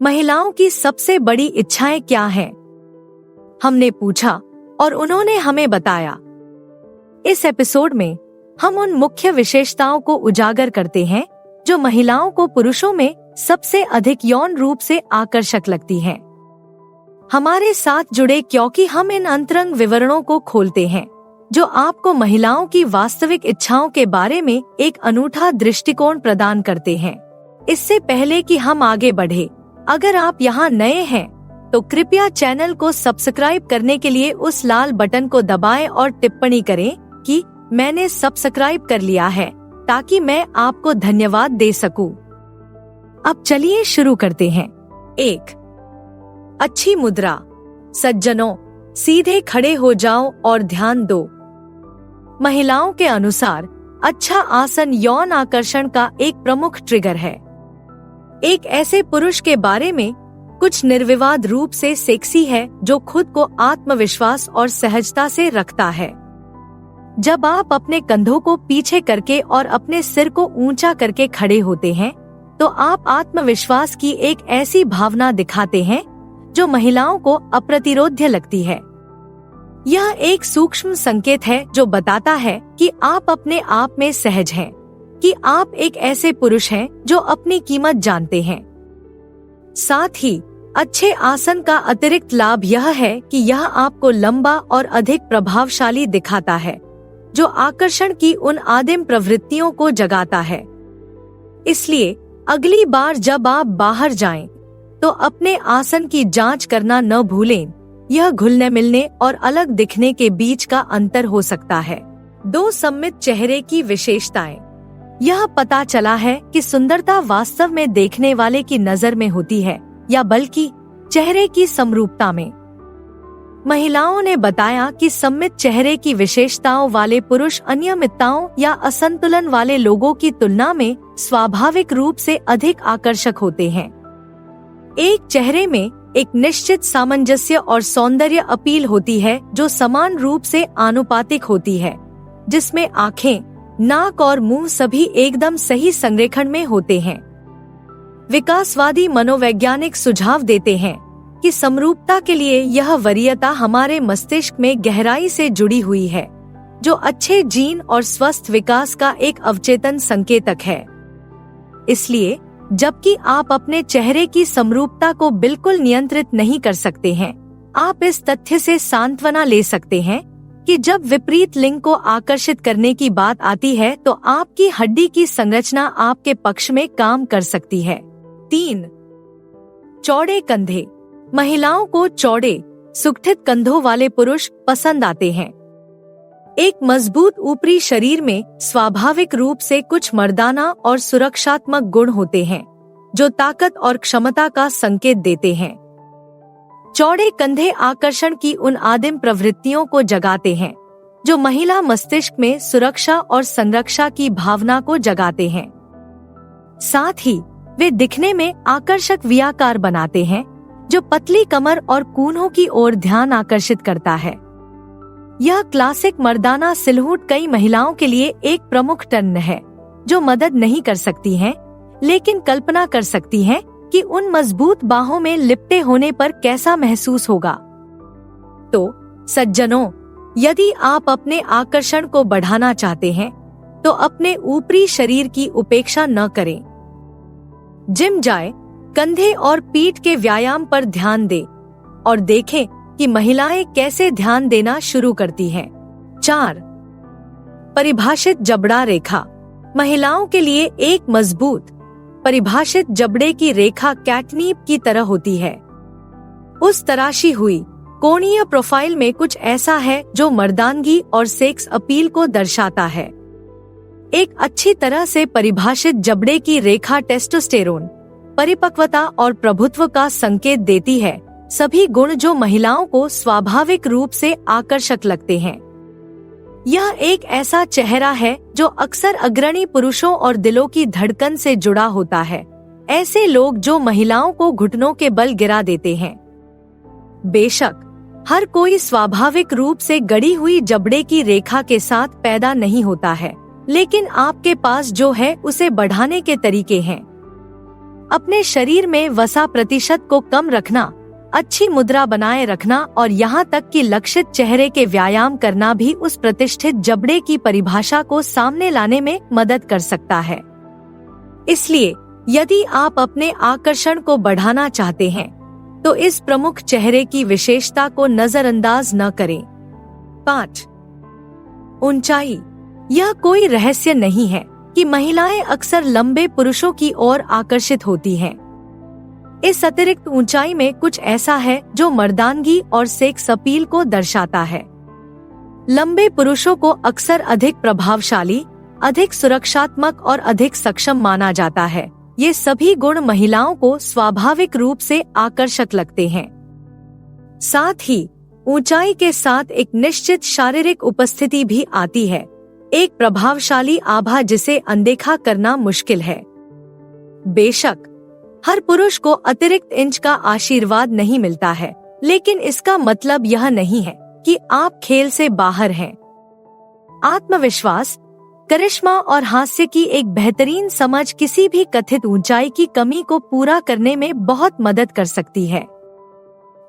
महिलाओं की सबसे बड़ी इच्छाएं क्या हैं? हमने पूछा और उन्होंने हमें बताया। इस एपिसोड में हम उन मुख्य विशेषताओं को उजागर करते हैं जो महिलाओं को पुरुषों में सबसे अधिक यौन रूप से आकर्षक लगती हैं। हमारे साथ जुड़े क्योंकि हम इन अंतरंग विवरणों को खोलते हैं जो आपको महिलाओं की वास्तविक इच्छाओं के बारे में एक अनूठा दृष्टिकोण प्रदान करते हैं। इससे पहले कि हम आगे बढ़े, अगर आप यहाँ नए हैं तो कृपया चैनल को सब्सक्राइब करने के लिए उस लाल बटन को दबाएं और टिप्पणी करें कि मैंने सब्सक्राइब कर लिया है, ताकि मैं आपको धन्यवाद दे सकूं। अब चलिए शुरू करते हैं। 1. अच्छी मुद्रा। सज्जनों, सीधे खड़े हो जाओ और ध्यान दो। महिलाओं के अनुसार अच्छा आसन यौन आकर्षण का एक प्रमुख ट्रिगर है। एक ऐसे पुरुष के बारे में कुछ निर्विवाद रूप से सेक्सी है जो खुद को आत्मविश्वास और सहजता से रखता है। जब आप अपने कंधों को पीछे करके और अपने सिर को ऊंचा करके खड़े होते हैं तो आप आत्मविश्वास की एक ऐसी भावना दिखाते हैं जो महिलाओं को अप्रतिरोध्य लगती है। यह एक सूक्ष्म संकेत है जो बताता है कि आप अपने आप में सहज हैं, कि आप एक ऐसे पुरुष हैं जो अपनी कीमत जानते हैं। साथ ही अच्छे आसन का अतिरिक्त लाभ यह है कि यह आपको लंबा और अधिक प्रभावशाली दिखाता है, जो आकर्षण की उन आदिम प्रवृत्तियों को जगाता है। इसलिए अगली बार जब आप बाहर जाएं, तो अपने आसन की जांच करना न भूलें। यह घुलने मिलने और अलग दिखने के बीच का अंतर हो सकता है। 2. सममित चेहरे की विशेषताएं। यह पता चला है कि सुंदरता वास्तव में देखने वाले की नजर में होती है या बल्कि चेहरे की समरूपता में। महिलाओं ने बताया कि सममित चेहरे की विशेषताओं वाले पुरुष अनियमितताओं या असंतुलन वाले लोगों की तुलना में स्वाभाविक रूप से अधिक आकर्षक होते हैं। एक चेहरे में एक निश्चित सामंजस्य और सौंदर्य अपील होती है जो समान रूप से आनुपातिक होती है, जिसमें आंखें, नाक और मुंह सभी एकदम सही संरेखण में होते हैं। विकासवादी मनोवैज्ञानिक सुझाव देते हैं कि समरूपता के लिए यह वरीयता हमारे मस्तिष्क में गहराई से जुड़ी हुई है, जो अच्छे जीन और स्वस्थ विकास का एक अवचेतन संकेतक है। इसलिए जबकि आप अपने चेहरे की समरूपता को बिल्कुल नियंत्रित नहीं कर सकते हैं, आप इस तथ्य से सांत्वना ले सकते हैं कि जब विपरीत लिंग को आकर्षित करने की बात आती है तो आपकी हड्डी की संरचना आपके पक्ष में काम कर सकती है। 3. चौड़े कंधे। महिलाओं को चौड़े, सुगठित कंधों वाले पुरुष पसंद आते हैं। एक मजबूत ऊपरी शरीर में स्वाभाविक रूप से कुछ मर्दाना और सुरक्षात्मक गुण होते हैं, जो ताकत और क्षमता का संकेत देते हैं। चौड़े कंधे आकर्षण की उन आदिम प्रवृत्तियों को जगाते हैं जो महिला मस्तिष्क में सुरक्षा और संरक्षा की भावना को जगाते हैं। साथ ही वे दिखने में आकर्षक व्याकार बनाते हैं, जो पतली कमर और कूल्हों की ओर ध्यान आकर्षित करता है। यह क्लासिक मर्दाना सिलहूट कई महिलाओं के लिए एक प्रमुख टर्न है, जो मदद नहीं कर सकती हैं, लेकिन कल्पना कर सकती हैं कि उन मजबूत बाहों में लिपटे होने पर कैसा महसूस होगा। तो सज्जनों, यदि आप अपने आकर्षण को बढ़ाना चाहते हैं, तो अपने ऊपरी शरीर की उपेक्षा न करें। जिम जाएं, कंधे और पीठ के व्यायाम पर ध्यान दें और देखें कि महिलाएं कैसे ध्यान देना शुरू करती हैं। 4. परिभाषित जबड़ा रेखा। महिलाओं के लिए एक मजबूत परिभाषित जबड़े की रेखा कैटनीप की तरह होती है। उस तराशी हुई कोणीय प्रोफाइल में कुछ ऐसा है जो मर्दानगी और सेक्स अपील को दर्शाता है। एक अच्छी तरह से परिभाषित जबड़े की रेखा टेस्टोस्टेरोन, परिपक्वता और प्रभुत्व का संकेत देती है, सभी गुण जो महिलाओं को स्वाभाविक रूप से आकर्षक लगते हैं। यह एक ऐसा चेहरा है जो अक्सर अग्रणी पुरुषों और दिलों की धड़कन से जुड़ा होता है, ऐसे लोग जो महिलाओं को घुटनों के बल गिरा देते हैं। बेशक हर कोई स्वाभाविक रूप से गड़ी हुई जबड़े की रेखा के साथ पैदा नहीं होता है, लेकिन आपके पास जो है उसे बढ़ाने के तरीके हैं। अपने शरीर में वसा प्रतिशत को कम रखना, अच्छी मुद्रा बनाए रखना और यहाँ तक कि लक्षित चेहरे के व्यायाम करना भी उस प्रतिष्ठित जबड़े की परिभाषा को सामने लाने में मदद कर सकता है। इसलिए यदि आप अपने आकर्षण को बढ़ाना चाहते हैं तो इस प्रमुख चेहरे की विशेषता को नजरअंदाज न करें। 5. ऊंचाई। यह कोई रहस्य नहीं है कि महिलाएं अक्सर लंबे पुरुषों की ओर आकर्षित होती हैं। इस अतिरिक्त ऊंचाई में कुछ ऐसा है जो मर्दानगी और सेक्स अपील को दर्शाता है। लंबे पुरुषों को अक्सर अधिक प्रभावशाली, अधिक सुरक्षात्मक और अधिक सक्षम माना जाता है। ये सभी गुण महिलाओं को स्वाभाविक रूप से आकर्षक लगते हैं। साथ ही ऊंचाई के साथ एक निश्चित शारीरिक उपस्थिति भी आती है, एक प्रभावशाली आभा जिसे अनदेखा करना मुश्किल है। बेशक हर पुरुष को अतिरिक्त इंच का आशीर्वाद नहीं मिलता है, लेकिन इसका मतलब यह नहीं है कि आप खेल से बाहर हैं। आत्मविश्वास, करिश्मा और हास्य की एक बेहतरीन समझ किसी भी कथित ऊंचाई की कमी को पूरा करने में बहुत मदद कर सकती है।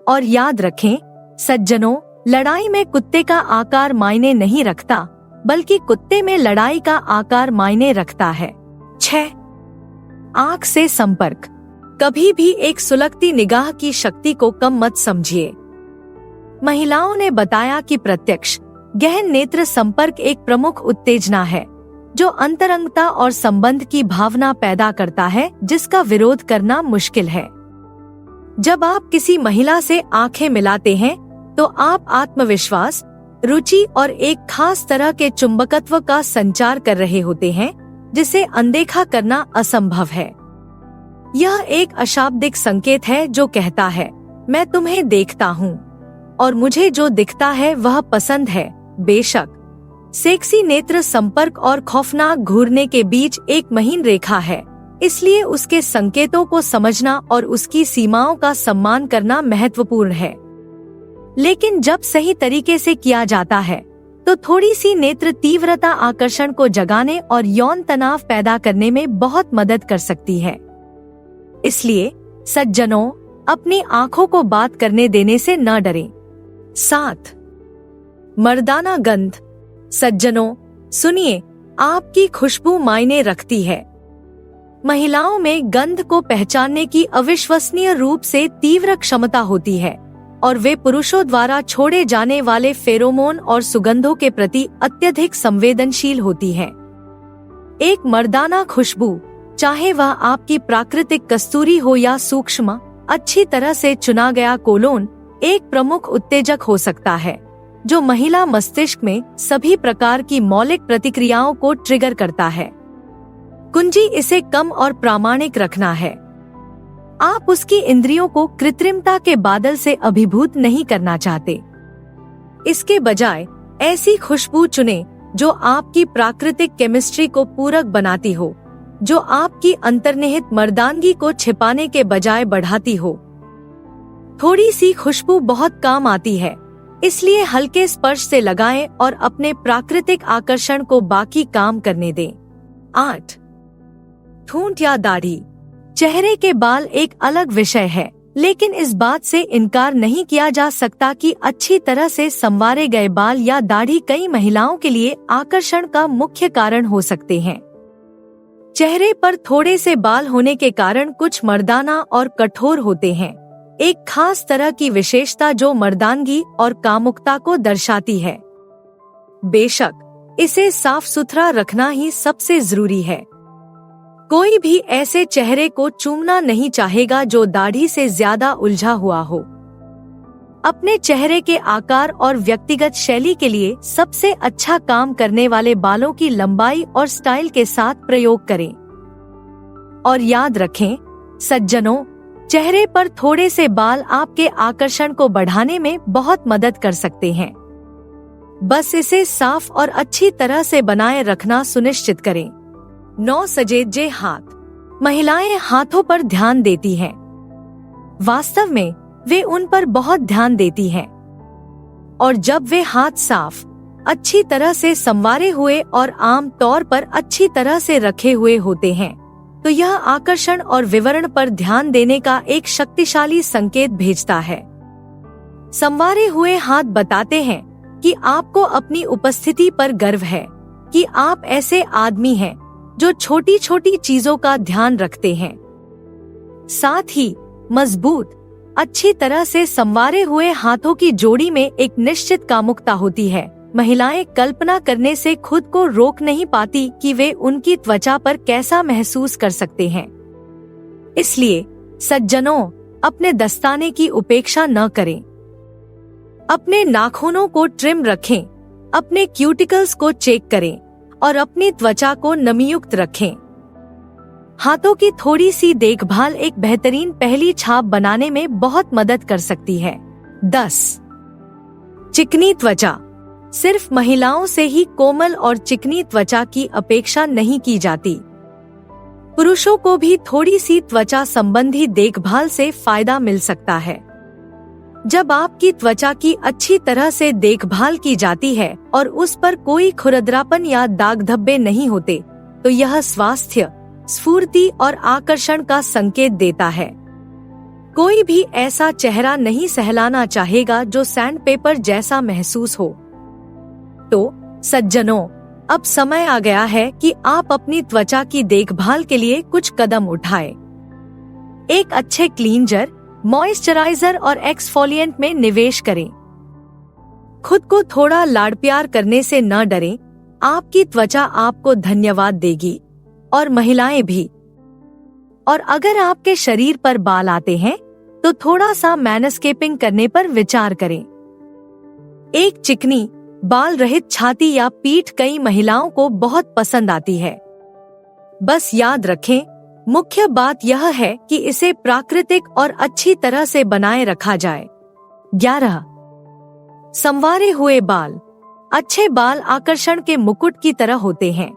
और याद रखें सज्जनों, लड़ाई में कुत्ते का आकार मायने नहीं रखता, बल्कि कुत्ते में लड़ाई का आकार मायने रखता है। 6. आँख से संपर्क। कभी भी एक सुलगती निगाह की शक्ति को कम मत समझिए। महिलाओं ने बताया कि प्रत्यक्ष गहन नेत्र संपर्क एक प्रमुख उत्तेजना है जो अंतरंगता और संबंध की भावना पैदा करता है, जिसका विरोध करना मुश्किल है। जब आप किसी महिला से आंखें मिलाते हैं तो आप आत्मविश्वास, रुचि और एक खास तरह के चुंबकत्व का संचार कर रहे होते हैं, जिसे अनदेखा करना असंभव है। यह एक अशाब्दिक संकेत है जो कहता है, मैं तुम्हें देखता हूँ और मुझे जो दिखता है वह पसंद है। बेशक सेक्सी नेत्र संपर्क और खौफनाक घूरने के बीच एक महीन रेखा है, इसलिए उसके संकेतों को समझना और उसकी सीमाओं का सम्मान करना महत्वपूर्ण है। लेकिन जब सही तरीके से किया जाता है तो थोड़ी सी नेत्र तीव्रता आकर्षण को जगाने और यौन तनाव पैदा करने में बहुत मदद कर सकती है। इसलिए सज्जनों, अपनी आंखों को बात करने देने से न डरें। 7. मर्दाना गंध। सज्जनों सुनिए, आपकी खुशबू मायने रखती है। महिलाओं में गंध को पहचानने की अविश्वसनीय रूप से तीव्र क्षमता होती है और वे पुरुषों द्वारा छोड़े जाने वाले फेरोमोन और सुगंधों के प्रति अत्यधिक संवेदनशील होती हैं। एक मर्दाना खुशबू, चाहे वह आपकी प्राकृतिक कस्तूरी हो या सूक्ष्म, अच्छी तरह से चुना गया कोलोन, एक प्रमुख उत्तेजक हो सकता है जो महिला मस्तिष्क में सभी प्रकार की मौलिक प्रतिक्रियाओं को ट्रिगर करता है। कुंजी इसे कम और प्रामाणिक रखना है। आप उसकी इंद्रियों को कृत्रिमता के बादल से अभिभूत नहीं करना चाहते। इसके बजाय ऐसी खुशबू चुनें जो आपकी प्राकृतिक केमिस्ट्री को पूरक बनाती हो, जो आपकी अंतर्निहित मर्दानगी को छिपाने के बजाय बढ़ाती हो। थोड़ी सी खुशबू बहुत काम आती है, इसलिए हल्के स्पर्श से लगाएं और अपने प्राकृतिक आकर्षण को बाकी काम करने दें। 8. ठूंठ या दाढ़ी। चेहरे के बाल एक अलग विषय है, लेकिन इस बात से इनकार नहीं किया जा सकता कि अच्छी तरह से संवारे गए बाल या दाढ़ी कई महिलाओं के लिए आकर्षण का मुख्य कारण हो सकते हैं। चेहरे पर थोड़े से बाल होने के कारण कुछ मर्दाना और कठोर होते हैं, एक खास तरह की विशेषता जो मर्दानगी और कामुकता को दर्शाती है। बेशक इसे साफ सुथरा रखना ही सबसे जरूरी है। कोई भी ऐसे चेहरे को चूमना नहीं चाहेगा जो दाढ़ी से ज्यादा उलझा हुआ हो। अपने चेहरे के आकार और व्यक्तिगत शैली के लिए सबसे अच्छा काम करने वाले बालों की लंबाई और स्टाइल के साथ प्रयोग करें। और याद रखें सज्जनों, चेहरे पर थोड़े से बाल आपके आकर्षण को बढ़ाने में बहुत मदद कर सकते हैं। बस इसे साफ और अच्छी तरह से बनाए रखना सुनिश्चित करें। 9. सजेजे हाथ। महिलाएं हाथों पर ध्यान देती हैं। वास्तव में वे उन पर बहुत ध्यान देती हैं, और जब वे हाथ साफ, अच्छी तरह से संवारे हुए और आम तौर पर अच्छी तरह से रखे हुए होते हैं तो यह आकर्षण और विवरण पर ध्यान देने का एक शक्तिशाली संकेत भेजता है। संवारे हुए हाथ बताते हैं कि आपको अपनी उपस्थिति पर गर्व है, कि आप ऐसे आदमी हैं जो छोटी छोटी चीजों का ध्यान रखते हैं। साथ ही मजबूत, अच्छी तरह से संवारे हुए हाथों की जोड़ी में एक निश्चित कामुकता होती है। महिलाएं कल्पना करने से खुद को रोक नहीं पाती कि वे उनकी त्वचा पर कैसा महसूस कर सकते हैं। इसलिए सज्जनों, अपने दस्ताने की उपेक्षा न करें। अपने नाखूनों को ट्रिम रखें, अपने क्यूटिकल्स को चेक करें और अपनी त्वचा को नमीयुक्त रखें। हाथों की थोड़ी सी देखभाल एक बेहतरीन पहली छाप बनाने में बहुत मदद कर सकती है। 10. चिकनी त्वचा। सिर्फ महिलाओं से ही कोमल और चिकनी त्वचा की अपेक्षा नहीं की जाती। पुरुषों को भी थोड़ी सी त्वचा संबंधी देखभाल से फायदा मिल सकता है। जब आपकी त्वचा की अच्छी तरह से देखभाल की जाती है और उस पर कोई खुरदरापन या दाग धब्बे नहीं होते, तो यह स्वास्थ्य, स्फूर्ति और आकर्षण का संकेत देता है। कोई भी ऐसा चेहरा नहीं सहलाना चाहेगा जो सैंडपेपर जैसा महसूस हो। तो सज्जनों, अब समय आ गया है कि आप अपनी त्वचा की देखभाल के लिए कुछ कदम उठाएं। एक अच्छे क्लींजर, मॉइस्चराइजर और एक्सफोलिएंट में निवेश करें। खुद को थोड़ा लाड प्यार करने से न डरें, आपकी त्वचा आपको धन्यवाद देगी, और महिलाएं भी। और अगर आपके शरीर पर बाल आते हैं तो थोड़ा सा मैनस्केपिंग करने पर विचार करें। एक चिकनी, बाल रहित छाती या पीठ कई महिलाओं को बहुत पसंद आती है। बस याद रखें, मुख्य बात यह है कि इसे प्राकृतिक और अच्छी तरह से बनाए रखा जाए। 11. संवारे हुए बाल। अच्छे बाल आकर्षण के मुकुट की तरह होते हैं।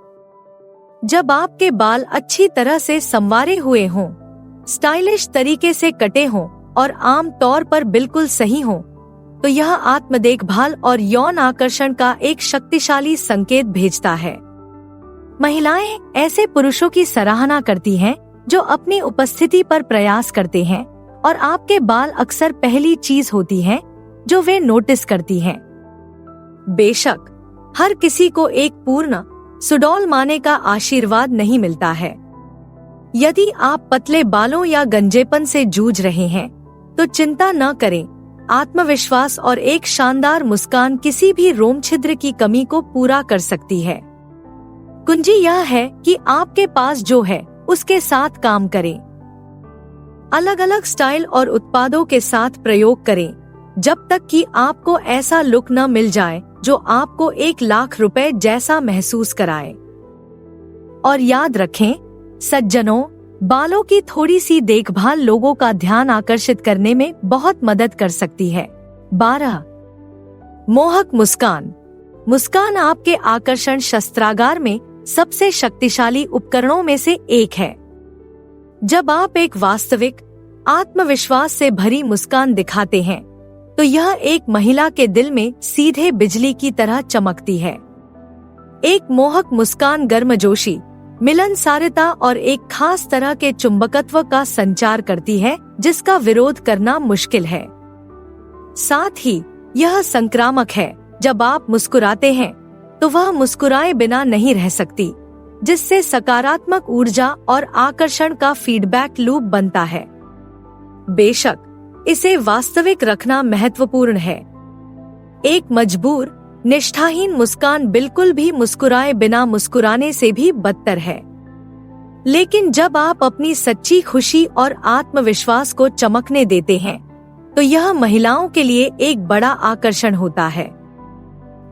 जब आपके बाल अच्छी तरह से संवारे हुए हों, स्टाइलिश तरीके से कटे हों और आम तौर पर बिल्कुल सही हों, तो यह आत्म देखभाल और यौन आकर्षण का एक शक्तिशाली संकेत भेजता है। महिलाएं ऐसे पुरुषों की सराहना करती हैं जो अपनी उपस्थिति पर प्रयास करते हैं, और आपके बाल अक्सर पहली चीज होती है जो वे नोटिस करती हैं। बेशक हर किसी को एक पूर्ण सुडौल माने का आशीर्वाद नहीं मिलता है। यदि आप पतले बालों या गंजेपन से जूझ रहे हैं तो चिंता न करें। आत्मविश्वास और एक शानदार मुस्कान किसी भी रोम छिद्र की कमी को पूरा कर सकती है। कुंजी यह है कि आपके पास जो है उसके साथ काम करें। अलग अलग स्टाइल और उत्पादों के साथ प्रयोग करें जब तक कि आपको ऐसा लुक न मिल जाए जो आपको 1 लाख रुपए जैसा महसूस कराए। और याद रखें सज्जनों, बालों की थोड़ी सी देखभाल लोगों का ध्यान आकर्षित करने में बहुत मदद कर सकती है। 12. मोहक मुस्कान। मुस्कान आपके आकर्षण शस्त्रागार में सबसे शक्तिशाली उपकरणों में से एक है। जब आप एक वास्तविक, आत्मविश्वास से भरी मुस्कान दिखाते हैं तो यह एक महिला के दिल में सीधे बिजली की तरह चमकती है। एक मोहक मुस्कान गर्मजोशी, मिलनसारता और एक खास तरह के चुंबकत्व का संचार करती है जिसका विरोध करना मुश्किल है। साथ ही यह संक्रामक है। जब आप मुस्कुराते हैं तो वह मुस्कुराए बिना नहीं रह सकती, जिससे सकारात्मक ऊर्जा और आकर्षण का फीडबैक लूप बनता है। बेशक इसे वास्तविक रखना महत्वपूर्ण है। एक मजबूर, निष्ठाहीन मुस्कान बिल्कुल भी मुस्कुराए बिना मुस्कुराने से भी बदतर है। लेकिन जब आप अपनी सच्ची खुशी और आत्मविश्वास को चमकने देते हैं तो यह महिलाओं के लिए एक बड़ा आकर्षण होता है।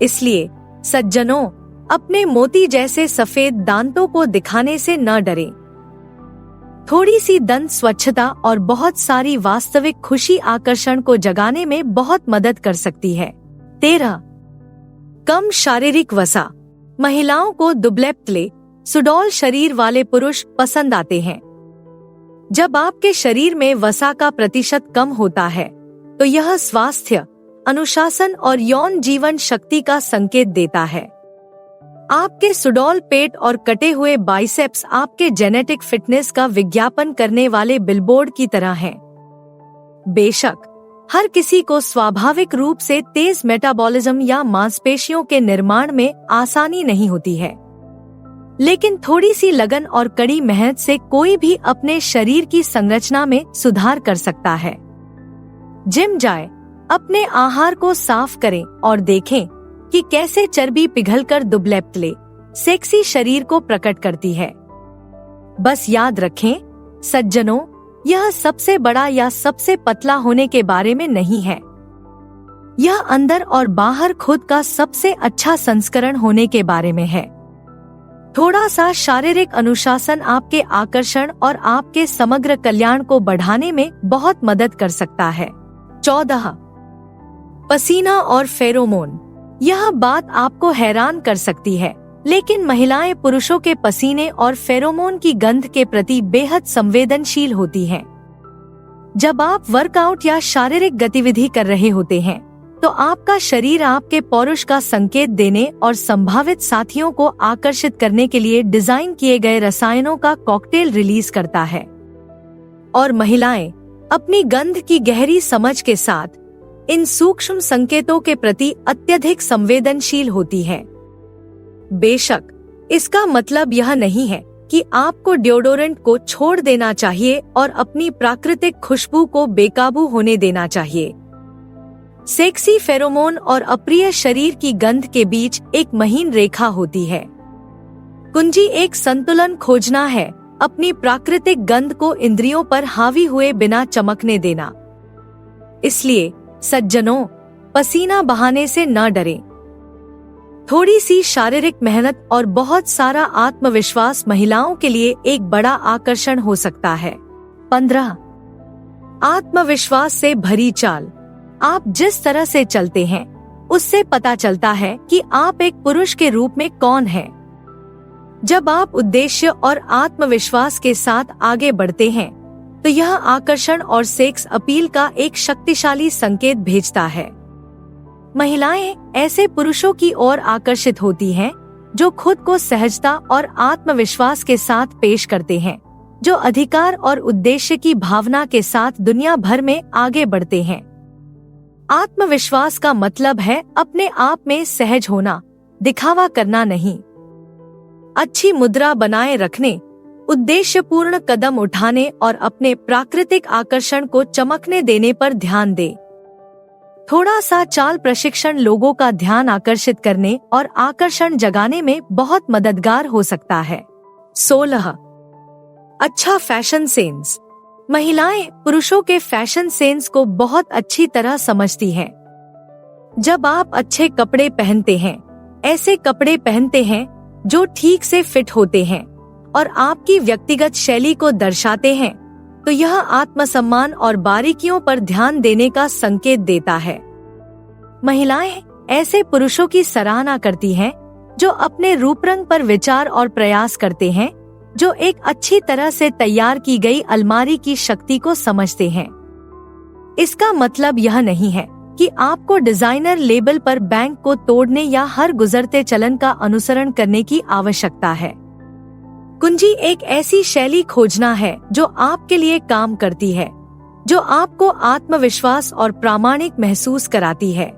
इसलिए सज्जनों, अपने मोती जैसे सफेद दांतों को दिखाने से न डरें। थोड़ी सी दंत स्वच्छता और बहुत सारी वास्तविक खुशी आकर्षण को जगाने में बहुत मदद कर सकती है। 13. कम शारीरिक वसा। महिलाओं को दुबले-पतले, सुडौल शरीर वाले पुरुष पसंद आते हैं। जब आपके शरीर में वसा का प्रतिशत कम होता है तो यह स्वास्थ्य, अनुशासन और यौन जीवन शक्ति का संकेत देता है। आपके सुडौल पेट और कटे हुए बाइसेप्स आपके जेनेटिक फिटनेस का विज्ञापन करने वाले बिलबोर्ड की तरह हैं। बेशक हर किसी को स्वाभाविक रूप से तेज मेटाबॉलिज्म या मांसपेशियों के निर्माण में आसानी नहीं होती है, लेकिन थोड़ी सी लगन और कड़ी मेहनत से कोई भी अपने शरीर की संरचना में सुधार कर सकता है। जिम जाएं, अपने आहार को साफ करें और देखें कि कैसे चर्बी पिघलकर दुबले सेक्सी शरीर को प्रकट करती है। बस याद रखें सज्जनों, यह सबसे बड़ा या सबसे पतला होने के बारे में नहीं है। यह अंदर और बाहर खुद का सबसे अच्छा संस्करण होने के बारे में है। थोड़ा सा शारीरिक अनुशासन आपके आकर्षण और आपके समग्र कल्याण को बढ़ाने में बहुत मदद कर सकता है। 14. पसीना और फेरोमोन। यह बात आपको हैरान कर सकती है, लेकिन महिलाएं पुरुषों के पसीने और फेरोमोन की गंध के प्रति बेहद संवेदनशील होती हैं। जब आप वर्कआउट या शारीरिक गतिविधि कर रहे होते हैं, तो आपका शरीर आपके पौरुष का संकेत देने और संभावित साथियों को आकर्षित करने के लिए डिजाइन किए गए रसायनों का कॉकटेल रिलीज करता है। और महिलाएं अपनी गंध की गहरी समझ के साथ इन सूक्ष्म संकेतों के प्रति अत्यधिक संवेदनशील होती है। बेशक इसका मतलब यह नहीं है कि आपको डिओडोरेंट को छोड़ देना चाहिए और अपनी प्राकृतिक खुशबू को बेकाबू होने देना चाहिए। सेक्सी फेरोमोन और अप्रिय शरीर की गंध के बीच एक महीन रेखा होती है। कुंजी एक संतुलन खोजना है, अपनी प्राकृतिक गंध को इंद्रियों पर हावी हुए बिना चमकने देना। इसलिए सज्जनों, पसीना बहाने से न डरें। थोड़ी सी शारीरिक मेहनत और बहुत सारा आत्मविश्वास महिलाओं के लिए एक बड़ा आकर्षण हो सकता है। 15. आत्मविश्वास से भरी चाल। आप जिस तरह से चलते हैं, उससे पता चलता है कि आप एक पुरुष के रूप में कौन हैं। जब आप उद्देश्य और आत्मविश्वास के साथ आगे बढ़ते हैं, तो यह आकर्षण और सेक्स अपील का एक शक्तिशाली संकेत भेजता है। महिलाएं ऐसे पुरुषों की ओर आकर्षित होती हैं जो खुद को सहजता और आत्मविश्वास के साथ पेश करते हैं, जो अधिकार और उद्देश्य की भावना के साथ दुनिया भर में आगे बढ़ते हैं। आत्मविश्वास का मतलब है अपने आप में सहज होना, दिखावा करना नहीं। अच्छी मुद्रा बनाए रखने, उद्देश्यपूर्ण कदम उठाने और अपने प्राकृतिक आकर्षण को चमकने देने पर ध्यान दें। थोड़ा सा चाल प्रशिक्षण लोगों का ध्यान आकर्षित करने और आकर्षण जगाने में बहुत मददगार हो सकता है। 16. अच्छा फैशन सेंस। महिलाएं पुरुषों के फैशन सेंस को बहुत अच्छी तरह समझती हैं। जब आप अच्छे कपड़े पहनते हैं, ऐसे कपड़े पहनते हैं जो ठीक से फिट होते हैं और आपकी व्यक्तिगत शैली को दर्शाते हैं, तो यह आत्मसम्मान और बारीकियों पर ध्यान देने का संकेत देता है। महिलाएं ऐसे पुरुषों की सराहना करती हैं जो अपने रूपरंग पर विचार और प्रयास करते हैं, जो एक अच्छी तरह से तैयार की गई अलमारी की शक्ति को समझते हैं। इसका मतलब यह नहीं है कि आपको डिजाइनर लेबल पर बैंक को तोड़ने या हर गुजरते चलन का अनुसरण करने की आवश्यकता है। कुंजी एक ऐसी शैली खोजना है जो आपके लिए काम करती है, जो आपको आत्मविश्वास और प्रामाणिक महसूस कराती है।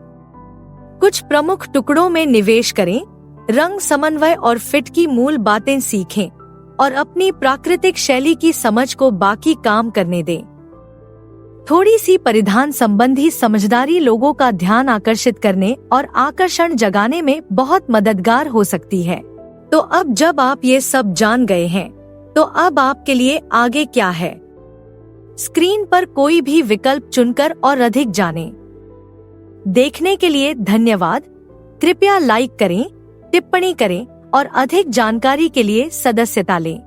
कुछ प्रमुख टुकड़ों में निवेश करें, रंग समन्वय और फिट की मूल बातें सीखें और अपनी प्राकृतिक शैली की समझ को बाकी काम करने दें। थोड़ी सी परिधान संबंधी समझदारी लोगों का ध्यान आकर्षित करने और आकर्षण जगाने में बहुत मददगार हो सकती है। तो अब जब आप ये सब जान गए हैं, तो अब आपके लिए आगे क्या है? स्क्रीन पर कोई भी विकल्प चुनकर और अधिक जानें। देखने के लिए धन्यवाद। कृपया लाइक करें, टिप्पणी करें और अधिक जानकारी के लिए सदस्यता लें।